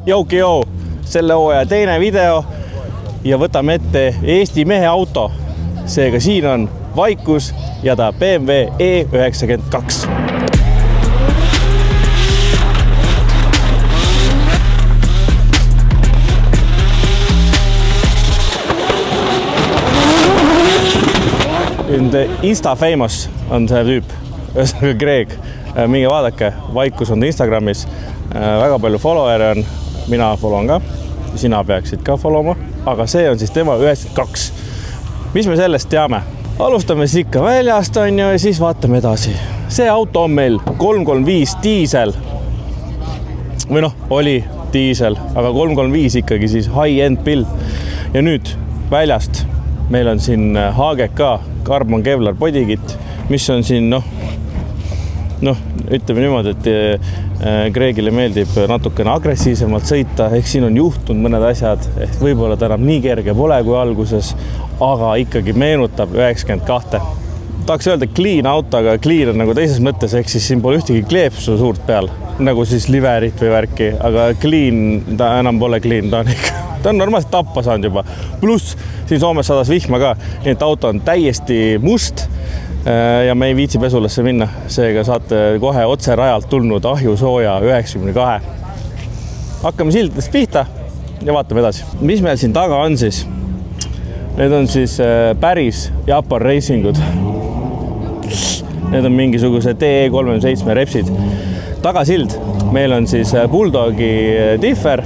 Joukio, selle hooaja teine video ja võtame ette Eesti mehe auto. Seega siin on vaikus ja ta BMW E92. Insta famous on see tüüp, ühesõnaga Greg. Minge vaadake, vaikus on ta Instagramis. Väga palju follower'e on, mina followon ka, sina peaksid ka followma, aga see on siis tema 92. Mis me sellest teame? Alustame siis ikka väljast on ju ja siis vaatame edasi. See auto on meil 335 diisel. Või noh, oli diisel, aga 335 ikkagi siis high-end build. Ja nüüd väljast meil on siin HGK Carbon Kevlar bodykit, mis on siin ütleme niimoodi, et Gregile meeldib natukene agressiivsemalt sõita, ehk siin on juhtunud mõned asjad, ehk võib-olla ta enam nii kerge pole kui alguses, aga ikkagi meenutab 92. Tahaks öelda clean auto, aga clean on nagu teises mõttes, ehk siis siin pole ühtegi kleepsu suurt peal, nagu siis liverit või värki, aga clean, ta enam pole clean, ta on ikka. Ta on normaalselt tappa saanud juba. Pluss siin Soomes sadas vihma ka, nii et auto on täiesti must ja me ei viitsi pesulasse minna. Seega saate kohe otse rajalt tulnud ahjusooja 92. Hakkame sildidest pihta ja vaatame edasi. Mis meil siin taga on siis? Need on siis päris Japan Racingud. Need on mingisuguse TE37 repsid. Tagasild meil on siis Bulldogi differ.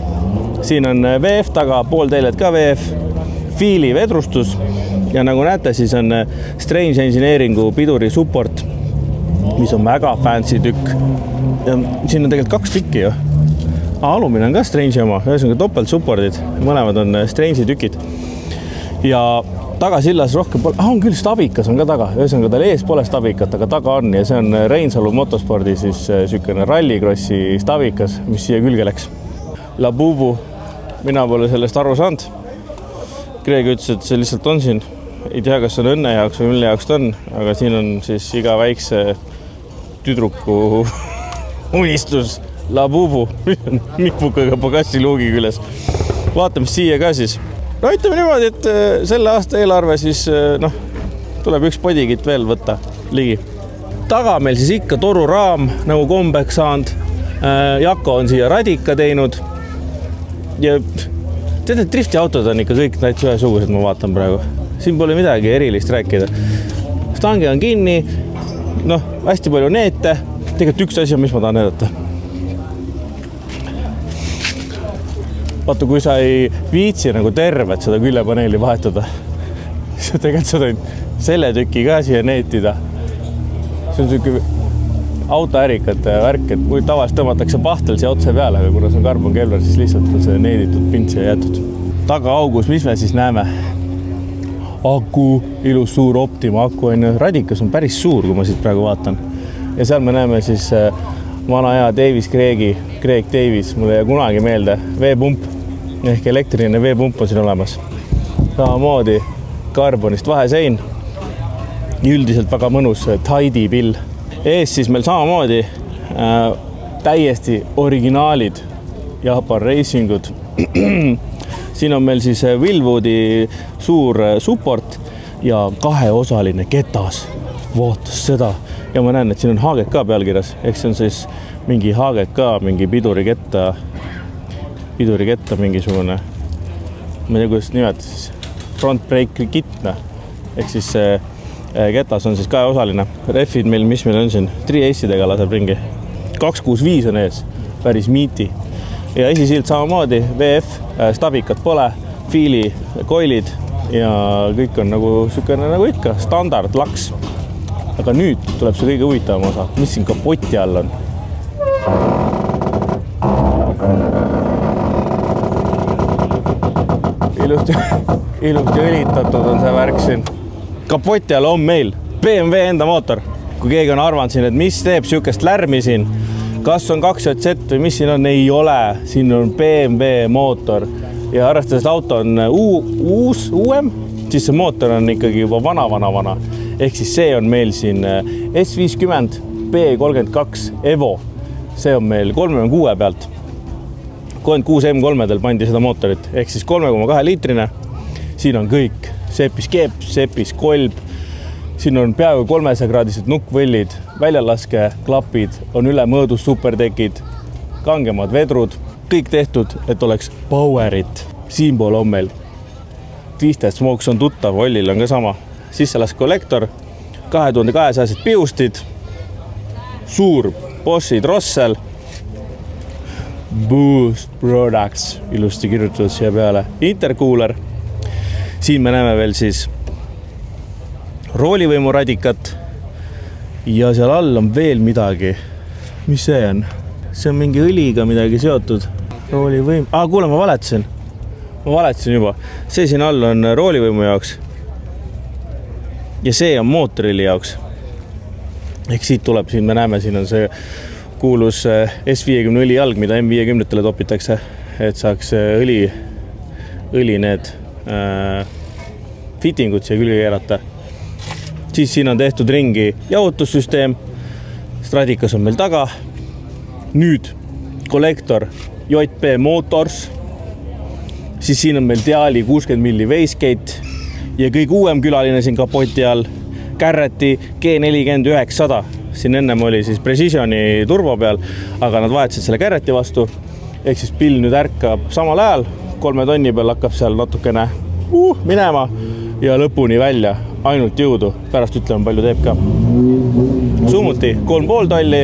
Siin on VF taga, poolteljed ka VF, Feeli vedrustus ja nagu näete, siis on Strange Engineeringu piduri support, mis on väga fancy tükk. Ja siin on tegelikult 2 tükki ju. Alumine on ka Strange oma, ühesõnaga topelt supportid, mõlemad on Strange'i tükid. Ja tagasillas rohkem pole, on küll stabikas on ka taga, ühesõnaga tal ees pole stabikat, aga taga on ja see on Reinsalu motospordi siis sükene rallikrossi stabikas, mis siia külge läks. Labubu, mina pole sellest aru saanud. Greg ütles, et see lihtsalt on siin. Ei tea, kas on õnne jaoks või mille jaoks ta on, aga siin on siis iga väikse tüdruku unistus Labubu, nipukaga pagassi luugi küljes. Vaatame siia ka siis. No ütleme niimoodi, et selle aasta eelarve siis tuleb üks bodykit veel võtta ligi. Taga meil siis ikka toru raam nagu kombeks saanud. Jako on siia radika teinud. Ja tead, et driftiautod on ikka kõik näiteks ühesugused, ma vaatan praegu. Siin pole midagi erilist rääkida. Stange on kinni, hästi palju neete. Tegelikult üks asi on, mis ma tahan näidata. Vaata, kui sa ei viitsi nagu tervet seda küljepaneeli vahetada, siis tegelikult sa tõin selle tüki ka siia neetida. See on selline autoärikate värk, et kui tavaliselt tõmmatakse pahtel siia otse peale, aga kuna see on Carbon Kevlar, siis lihtsalt on see needitud pint siia jäetud. Taga augus, mis me siis näeme? Aku, ilus suur Optima aku on. Radikas on päris suur, kui ma siit praegu vaatan. Ja seal me näeme siis vana hea Davis Greg Davis, mulle jäi kunagi meelde V-pump, ehk elektriline V-pump on siin olemas. Samamoodi karbonist vahesein. Üldiselt väga mõnus Tidy pill. Ees siis meil samamoodi täiesti originaalid Japan Racingud. Siin on meil siis Willwoodi suur support ja 2-osaline ketas. Vootas seda. Ja ma näen, et siin on HGK pealkirjas. Ehk see on siis mingi HGK, mingi piduriketta mingisugune, ma ei tea, kuidas nimetada siis, front brake kitna. Ehk siis ketas on siis 2-osaline. Refid meil, mis meil on siin? 3 AC-dega laseb ringi. 265 on ees, päris miiti. Ja esisild samamoodi, VF, stabikat pole, Feeli, koilid ja kõik on nagu ikka, standard laks. Aga nüüd tuleb see kõige huvitavam osa. Mis siin kapoti all on? Ilusti õlitatud on see värk siin. Kapoti all on meil BMW enda mootor. Kui keegi on arvanud siin, et mis teeb sükest lärmi siin, kas on 2JZ või mis siin on, ei ole. Siin on BMW mootor ja arvestades auto on uuem, siis see mootor on ikkagi juba vana. Ehk siis see on meil siin S50 B32 Evo. See on meil 36 pealt. 36 M3-del pandi seda mootorit, ehk siis 3,2 liitrine. Siin on kõik, sepis keep, sepis kolb, siin on peaaegu 300-kraadised nukkvõllid, väljalaske klapid, on üle mõõdus supertekid, kangemad vedrud, kõik tehtud, et oleks powerit. Siinpool on meil Twisted Smokes on tuttav, Ollil on ka sama. Sisselask kollektor, 2200 piustid, suur Boschi drossel, Boost Products, ilusti kirjutatud siia peale, intercooler. Siin me näeme veel siis roolivõimu radikat ja seal all on veel midagi. Mis see on? See on mingi õliga midagi seotud. Roolivõim. Kuule, ma valetasin juba. See siin all on roolivõimu jaoks ja see on mootorili jaoks. Ehk siit tuleb, siin me näeme, siin on see kuulus S50 õlijalg, mida M50-tele topitakse, et saaks õli need fittingud siia külge keerata. Siis siin on tehtud ringi jahutussüsteem, Stradikas on meil taga. Nüüd kollektor JP Motors, siis siin on meil Diali 60 milli Wastegate ja kõik uuem külaline siin kapoti all, Garretti G4900. Siin ennem oli siis Precisioni turbo peal, aga nad vahetasid selle Garretti vastu. Ehk siis pill nüüd ärkab samal ajal, 3 tonni peal hakkab seal natukene minema ja lõpuni välja, ainult jõudu. Pärast ütleme, palju teeb ka. Summuti 3,5 tolli.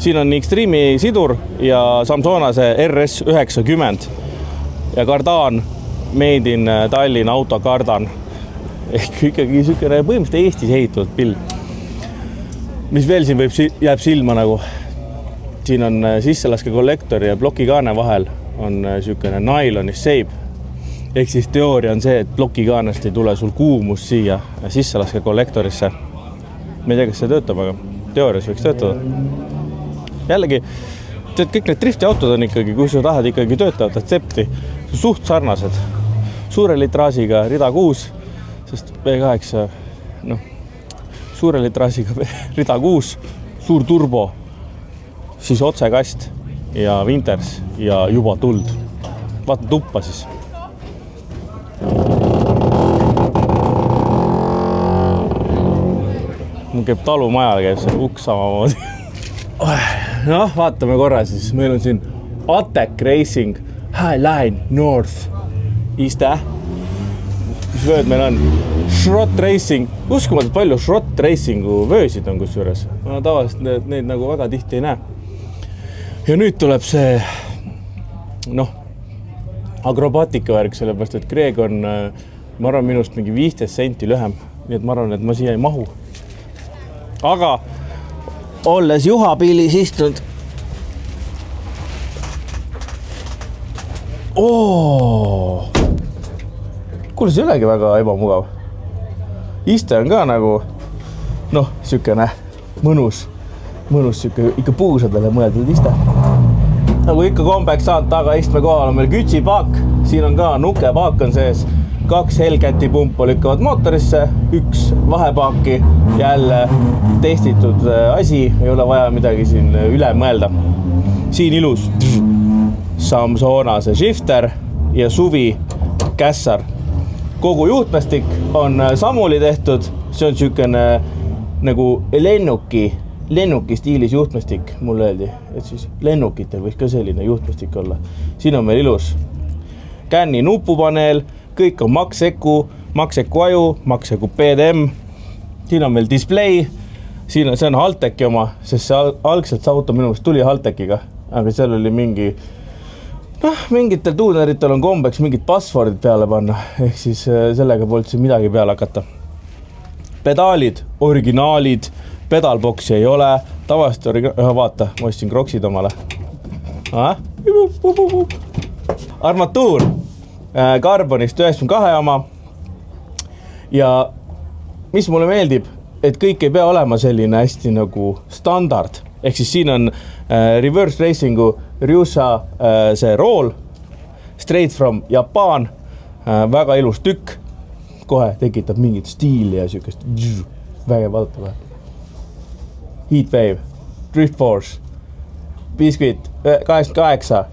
Siin on Extreme'i sidur ja Samsonase RS90 ja kardaan made in Tallinn auto kardan. Ehk ikkagi sükene põhimõtteliselt Eestis ehitatud pill. Mis veel siin jääb silma nagu? Siin on sisselaske kollektor ja plokikaane vahel on sükene nailonist seib. Ehk siis teooria on see, et plokikaanest ei tule sul kuumus siia sisselaske kollektorisse. Ma ei tea, kas see töötab, aga teoorias võiks töötada. Jällegi, tead, kõik need driftiautod on ikkagi, kui sa tahad ikkagi töötavat atsepti, suht sarnased. Suure litraasiga rida 6, sest V8, suure litraasiga rida 6, suur turbo, siis otsekast ja Winters ja juba tuld. Vaata tuppa siis. Mul käib talumajal, käib see uks samamoodi. Vaatame korra siis. Meil on siin Attack Racing Highline North. Iste. Mis vööd meil on? Shrot Racing. Uskumatult palju Shrot Racingu vöösid on kusjuures. Ma tavaliselt neid nagu väga tihti ei näe. Ja nüüd tuleb see akrobaatika värk, sellepärast, et Greg on, ma arvan, minust mingi 15 senti lühem. Nii et ma arvan, et ma siia ei mahu. Aga olles juhapiilis istunud. Kuule, see ei olegi väga ebamugav. Iste on ka nagu, sükene mõnus süke, ikka puusadele mõeldud iste. Nagu ikka kombeks saanud taga istme kohal on meil kütsipaak. Siin on ka nukepaak on sees. 2 Hellcati pumpa lükkavad mootorisse, 1 vahepaaki, jälle testitud asi, ei ole vaja midagi siin üle mõelda. Siin ilus Samsonase shifter ja suvi kässar. Kogu juhtmestik on samuli tehtud, see on sükene nagu lennuki stiilis juhtmestik, mulle öeldi, et siis lennukitel võiks ka selline juhtmestik olla. Siin on meil ilus Canni nupupaneel, kõik on Maxeku aju, Maxeku PDM. Siin on meil display, see on Halteki oma, sest see algselt see auto minu meelest tuli Haltekiga, aga seal oli mingitel tuuneritel on kombeks mingid passwordid peale panna, ehk siis sellega polnud siin midagi peale hakata. Pedaalid, originaalid, pedalboksi ei ole, tavaliselt vaata, ma ostsin kroksid omale. Armatuur, karbonist 92 oma ja mis mulle meeldib, et kõik ei pea olema selline hästi nagu standard. Ehk siis siin on Reverse Racingu Ryusa see rool, straight from Japan, väga ilus tükk, kohe tekitab mingit stiili ja sükest väge vaadata kohe. Heatwave, Drift Force, Biscuit 88,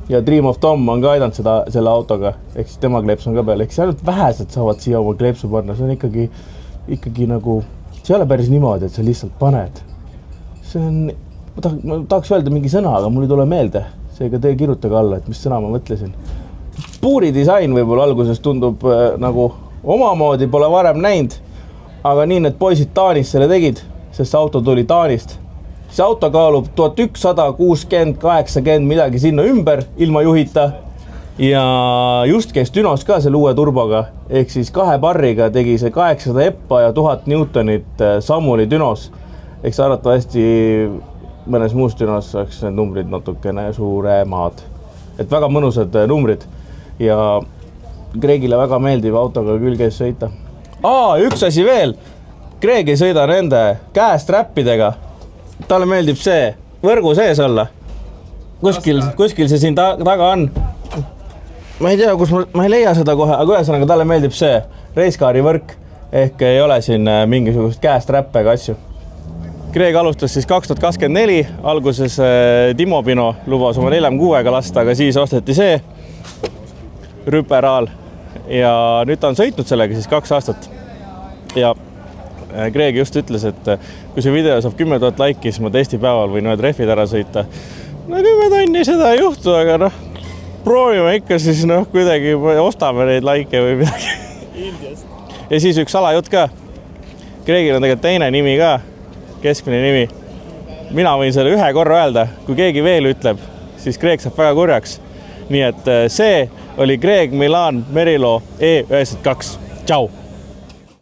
ja Dream of Tom on ka aidanud selle autoga, ehk siis tema kleeps on ka peal, ehk siis ainult vähesed saavad siia oma kleepsu panna, see on ikkagi nagu, see ei ole päris niimoodi, et sa lihtsalt paned. See on, ma tahaks öelda mingi sõna, aga mul ei tule meelde, seega te kirjutage alla, et mis sõna ma mõtlesin. Puuri disain võib-olla alguses tundub nagu omamoodi, pole varem näinud, aga nii need poisid Taanis selle tegid, sest see auto tuli Taanist. See auto kaalub 1160-80 midagi sinna ümber ilma juhita ja just käis Dünos ka selle uue turboga, ehk siis 2 barriga tegi see 800 eppa ja 1000 newtonit sammuli Dünos. Eks arvatavasti mõnes muus Dünos oleks need numbrid natukene suuremad. Et väga mõnusad numbrid ja Gregile väga meeldib autoga küll käis sõita. Üks asi veel. Greg ei sõida nende käestrappidega. Talle meeldib see võrgu sees olla. Kuskil see siin taga on. Ma ei tea, kus ma ei leia seda kohe, aga ühesõnaga talle meeldib see reiskaari võrk, ehk ei ole siin mingisugust käestrappe ega asju. Greg alustas siis 2024, alguses Timo Pino lubas oma 4-6-ga lasta, aga siis osteti see rüperaal ja nüüd ta on sõitnud sellega siis 2 aastat. Ja Greg just ütles, et kui see video saab 10 000 laiki, siis ma testipäeval võin ühed rehvid ära sõita. No 10 tonni seda ei juhtu, aga proovime ikka siis kuidagi ostame neid laike või midagi. Ja siis üks salajutt ka. Gregil on tegelikult teine nimi ka, keskmine nimi. Mina võin selle 1 korra öelda, kui keegi veel ütleb, siis Greg saab väga kurjaks. Nii et see oli Greg Milan Merilo E92. Tšau!